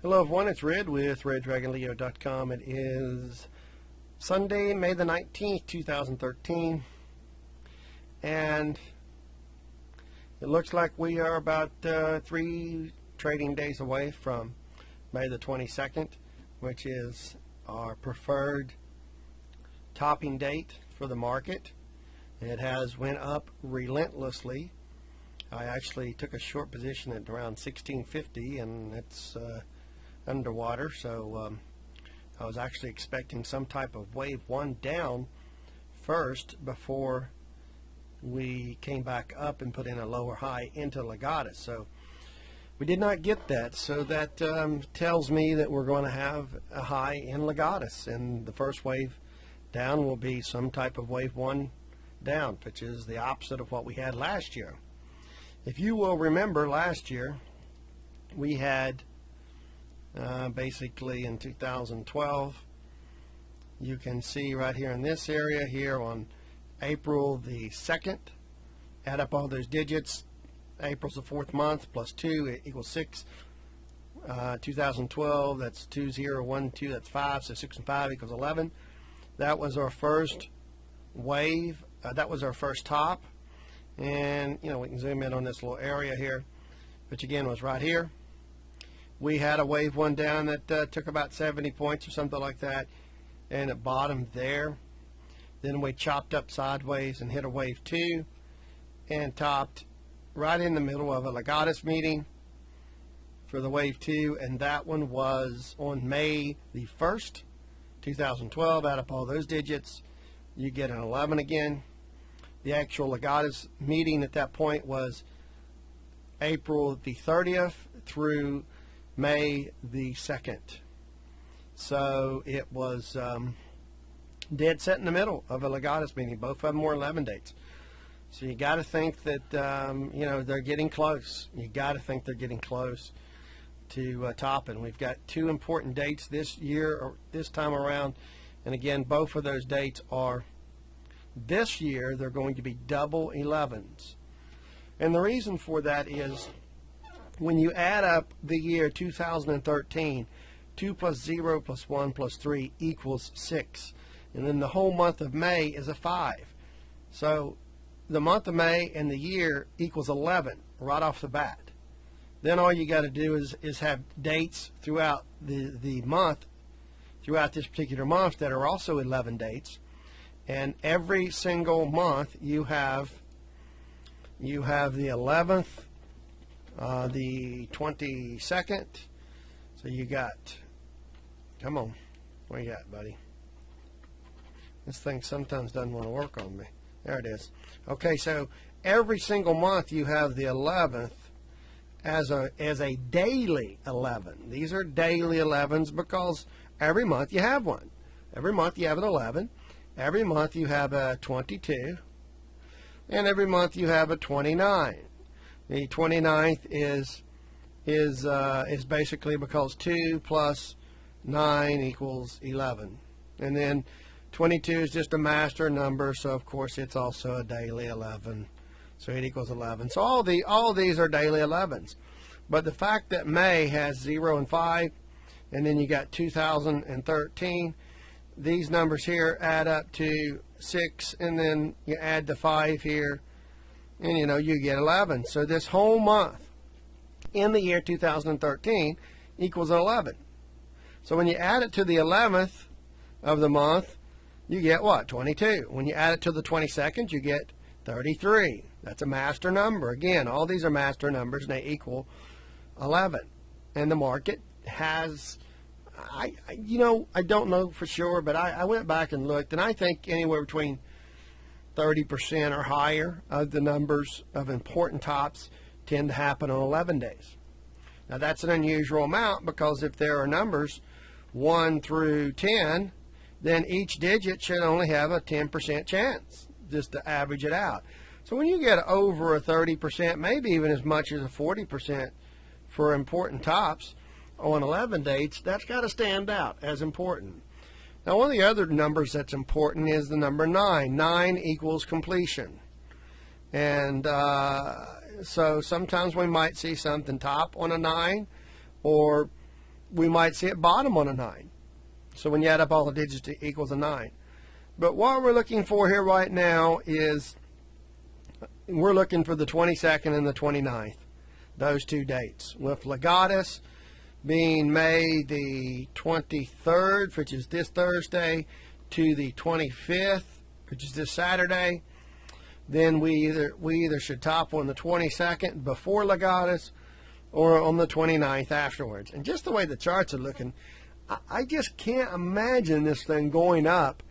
Hello everyone, it's Red with RedDragonLeo.com. It is Sunday, May the 19th, 2013, and it looks like we are about 3 trading days away from May the 22nd, which is our preferred topping date for the market. It has went up relentlessly. I actually took a short position at around 1650, and it's underwater, so I was actually expecting some type of wave 1 down first before we came back up and put in a lower high into Legatus. So we did not get that, so that tells me that we're going to have a high in Legatus, and the first wave down will be some type of wave 1 down, which is the opposite of what we had last year. If you will remember, last year we had basically in 2012, you can see right here in this area here on April the 2nd, add up all those digits. April's the 4th month, plus 2 equals 6. 2012, that's 2, 0, 1, 2, that's 5, so 6 and 5 equals 11. That was our first wave, that was our first top, and you know, we can zoom in on this little area here, which again was right here. We had a wave 1 down that took about 70 points or something like that, and it bottomed there. Then we chopped up sideways and hit a wave 2 and topped right in the middle of a Legatus meeting for the wave 2, and that one was on May the 1st, 2012. Add up all those digits, you get an 11 again. The actual Legatus meeting at that point was April the 30th through May the 2nd. So it was dead set in the middle of a Legatus meeting. Both of them were 11 dates. So you got to think that you know, they're getting close. You got to think they're getting close to topping. We've got 2 important dates this year, or this time around, and again, both of those dates are this year. They're going to be double 11s, and the reason for that is, when you add up the year 2013, 2 plus 0 plus 1 plus 3 equals 6. And then the whole month of May is a 5. So the month of May and the year equals 11 right off the bat. Then all you got to do is have dates throughout the month, throughout this particular month, that are also 11 dates. And every single month you have the 11th, the 22nd, so you got, come on, where you at, buddy? This thing sometimes doesn't want to work on me. There it is. Okay, so every single month you have the 11th as a daily 11. These are daily 11s because every month you have one. Every month you have an 11. Every month you have a 22. And every month you have a 29. The 29th is basically because 2 plus 9 equals 11. And then 22 is just a master number, so of course it's also a daily 11. So it equals 11. So all these are daily 11s. But the fact that May has 0 and 5, and then you got 2013, these numbers here add up to 6, and then you add the 5 here, and you know, you get 11. So this whole month in the year 2013 equals 11. So when you add it to the 11th of the month, you get what? 22. When you add it to the 22nd, you get 33. That's a master number. Again, all these are master numbers, and they equal 11. And the market has, you know, I don't know for sure, but I went back and looked, and I think anywhere between 30% or higher of the numbers of important tops tend to happen on 11 days. Now that's an unusual amount, because if there are numbers 1 through 10, then each digit should only have a 10% chance, just to average it out. So when you get over a 30%, maybe even as much as a 40% for important tops on 11 dates, that's got to stand out as important. Now, one of the other numbers that's important is the number 9. 9 equals completion. And so sometimes we might see something top on a 9, or we might see it bottom on a 9. So when you add up all the digits, it equals a 9. But what we're looking for here right now is we're looking for the 22nd and the 29th, those two dates, with Legatus being May the 23rd, which is this Thursday, to the 25th, which is this Saturday. Then we either should top on the 22nd before Legatus or on the 29th afterwards. And just the way the charts are looking, I just can't imagine this thing going up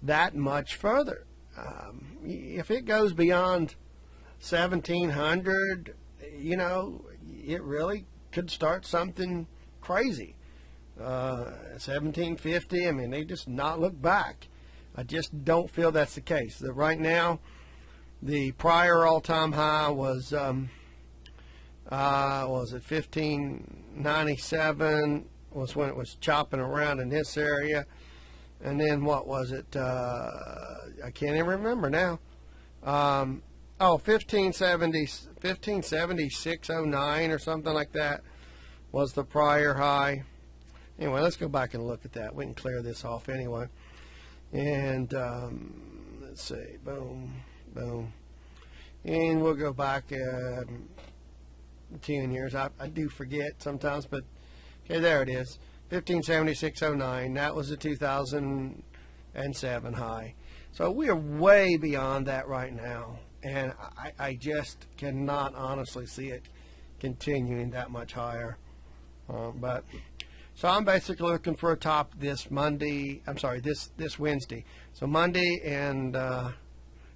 that much further. If it goes beyond 1700, you know, it really could start something crazy. 1750, I mean, they just not look back. I just don't feel that's the case. That right now, the prior all-time high was it 1597 was when it was chopping around in this area. And then what was it? I can't even remember now. 1576.09 or something like that was the prior high. Anyway, let's go back and look at that. We can clear this off anyway. And let's see. Boom, boom. And we'll go back 10 years. I do forget sometimes, but okay, there it is. 1576.09. That was the 2007 high. So we are way beyond that right now. And I just cannot honestly see it continuing that much higher. So I'm basically looking for a top this Monday. I'm sorry, this Wednesday. So Monday and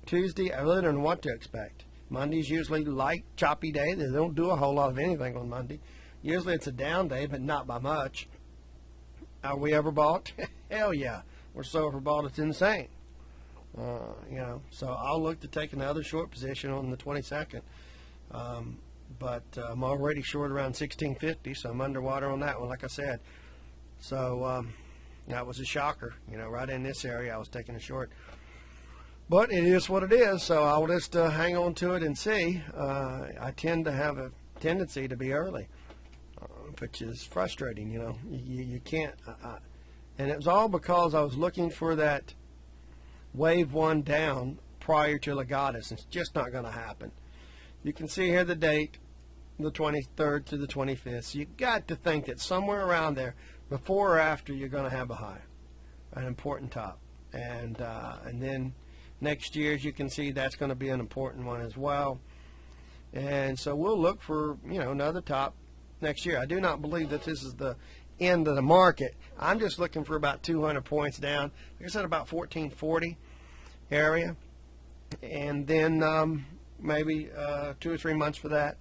Tuesday, I really don't know what to expect. Monday's usually light, choppy day. They don't do a whole lot of anything on Monday. Usually it's a down day, but not by much. Are we overbought? Hell yeah. We're so overbought it's insane. You know, so I'll look to take another short position on the 22nd. But I'm already short around 1650, so I'm underwater on that one, like I said. So that was a shocker. You know, right in this area I was taking a short. But it is what it is, so I'll just hang on to it and see. I tend to have a tendency to be early, which is frustrating, you know. You can't. And it was all because I was looking for that wave one down prior to Legatus. It's just not going to happen. You can see here the date, the 23rd to the 25th. So you got to think that somewhere around there, before or after, you're going to have a high, an important top. And then next year, as you can see, that's going to be an important one as well. And so we'll look for, you know, another top next year. I do not believe that this is the end of the market. I'm just looking for about 200 points down. Like I said, about 1440 area. And then maybe 2 or 3 months for that.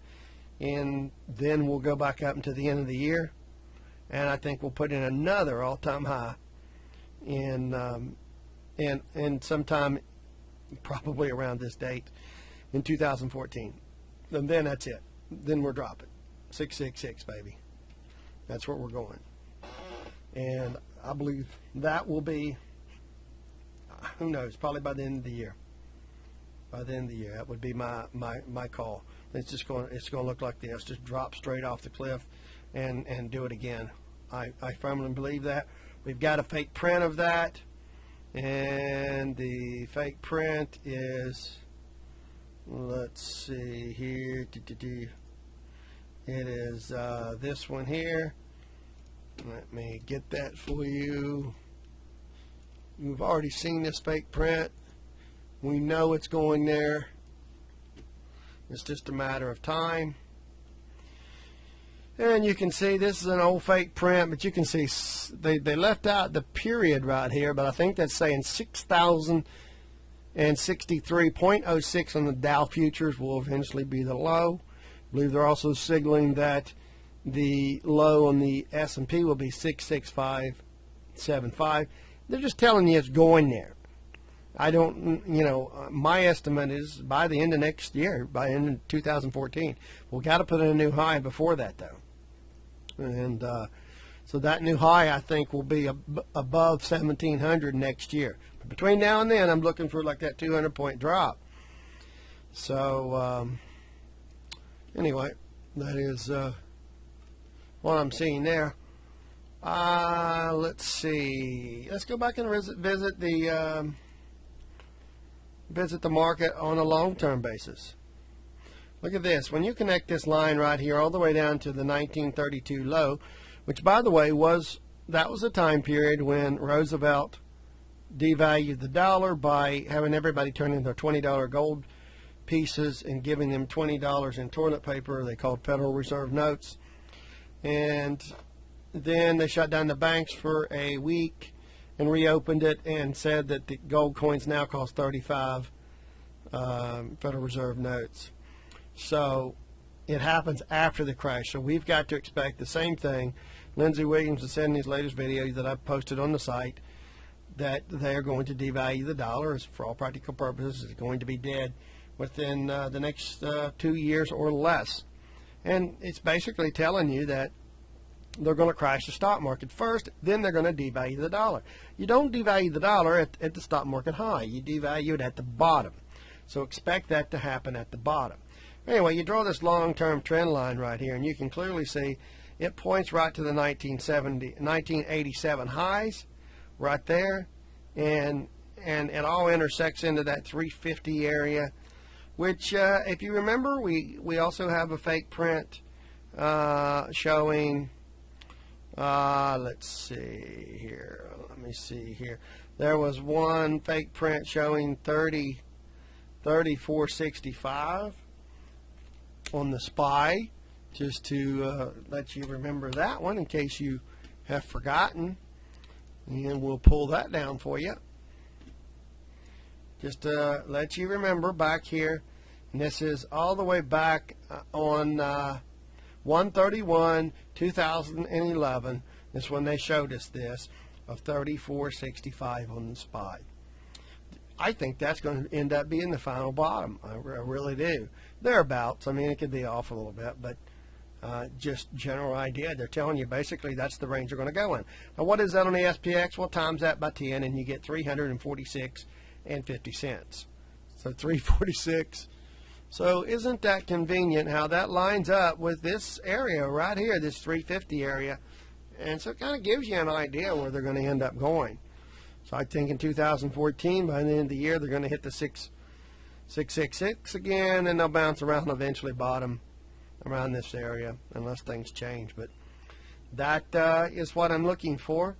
And then we'll go back up until the end of the year. And I think we'll put in another all-time high in sometime probably around this date in 2014. And then that's it. Then we're dropping. 666, baby. That's where we're going. And I believe that will be, who knows, probably by the end of the year. By the end of the year, that would be my call. It's going to look like this, just drop straight off the cliff and do it again. I firmly believe that. We've got a fake print of that, and the fake print is, let's see here, it is this one here. Let me get that for you. You've already seen this fake print. We know it's going there. It's just a matter of time. And you can see this is an old fake print, but you can see they left out the period right here, but I think that's saying 6,063.06 on the Dow futures will eventually be the low. I believe they're also signaling that the low on the S&P will be 665.75. They're just telling you it's going there. I don't, you know, my estimate is by the end of next year, by the end of 2014, we've got to put in a new high before that, though. And so that new high, I think, will be above 1,700 next year. But between now and then, I'm looking for like that 200-point drop. So anyway, that is what I'm seeing there. Let's see. Let's go back and visit the market on a long-term basis. Look at this. When you connect this line right here all the way down to the 1932 low, which, by the way, was a time period when Roosevelt devalued the dollar by having everybody turn in their $20 gold pieces and giving them $20 in toilet paper. They called Federal Reserve notes. And then they shut down the banks for a week and reopened it and said that the gold coins now cost 35 Federal Reserve notes. So it happens after the crash. So we've got to expect the same thing. Lindsey Williams has said in his latest video that I've posted on the site that they're going to devalue the dollar. For all practical purposes, it's going to be dead within the next 2 years or less. And it's basically telling you that they're going to crash the stock market first, then they're going to devalue the dollar. You don't devalue the dollar at the stock market high. You devalue it at the bottom. So expect that to happen at the bottom. Anyway, you draw this long-term trend line right here, and you can clearly see it points right to the 1987 highs right there, and it all intersects into that 350 area, which, if you remember, we also have a fake print showing, let's see here, let me see here. There was one fake print showing 3465 on the SPY, just to let you remember that one in case you have forgotten, and we'll pull that down for you just to let you remember back here. And this is all the way back on 1/31 2011. That's when they showed us this, of 3465 on the SPY. I think that's going to end up being the final bottom. I really do. Thereabouts. I mean, it could be off a little bit, but just general idea. They're telling you basically that's the range they're going to go in. Now, what is that on the SPX? Well, times that by 10, and you get 346 and 50 cents. So 346. So isn't that convenient how that lines up with this area right here, this 350 area? And so it kind of gives you an idea where they're going to end up going. So I think in 2014, by the end of the year, they're going to hit the 666 again, and they'll bounce around and eventually bottom around this area unless things change. But that is what I'm looking for.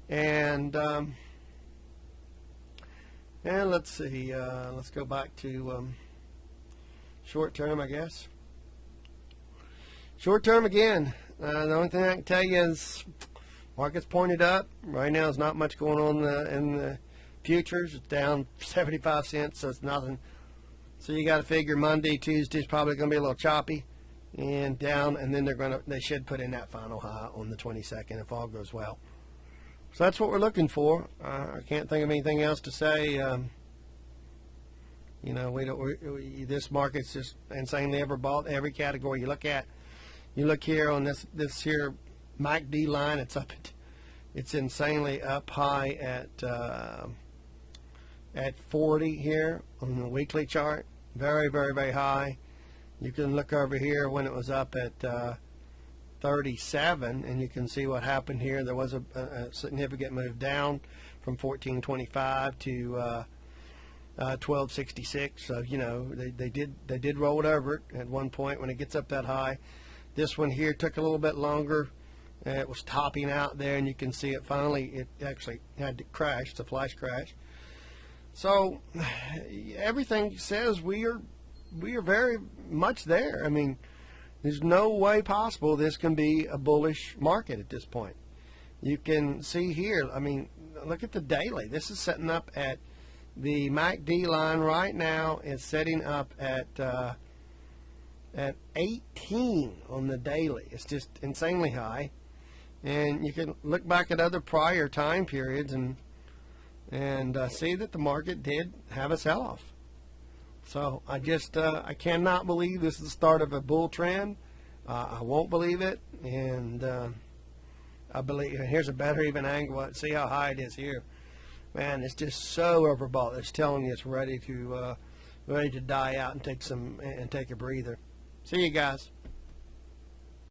And let's see, let's go back to short term, I guess. Short term again. The only thing I can tell you is market's pointed up. Right now there's not much going on in the futures. It's down 75 cents, so it's nothing. So you got to figure Monday, Tuesday's probably going to be a little choppy and down, and then they should put in that final high on the 22nd if all goes well. So that's what we're looking for. I can't think of anything else to say. You know, this market's just insanely overbought. Every category you look at, you look here on this here MACD line, it's insanely up high at 40 here on the weekly chart. Very, very, very high. You can look over here when it was up at 37, and you can see what happened here. There was a significant move down from 1425 to 1266. So you know they did roll it over it at one point when it gets up that high. This one here took a little bit longer. It was topping out there, and you can see it actually had to crash. It's a flash crash. So everything says we are very much there. I mean, there's no way possible this can be a bullish market at this point. You can see here, I mean, look at the daily. This is setting up at the MACD line right now. It's setting up at 18 on the daily. It's just insanely high. And you can look back at other prior time periods and see that the market did have a sell-off. So I cannot believe this is the start of a bull trend. I won't believe it, and I believe. Here's a better even angle. See how high it is here. Man, it's just so overbought. It's telling you it's ready to die out and take a breather. See you guys.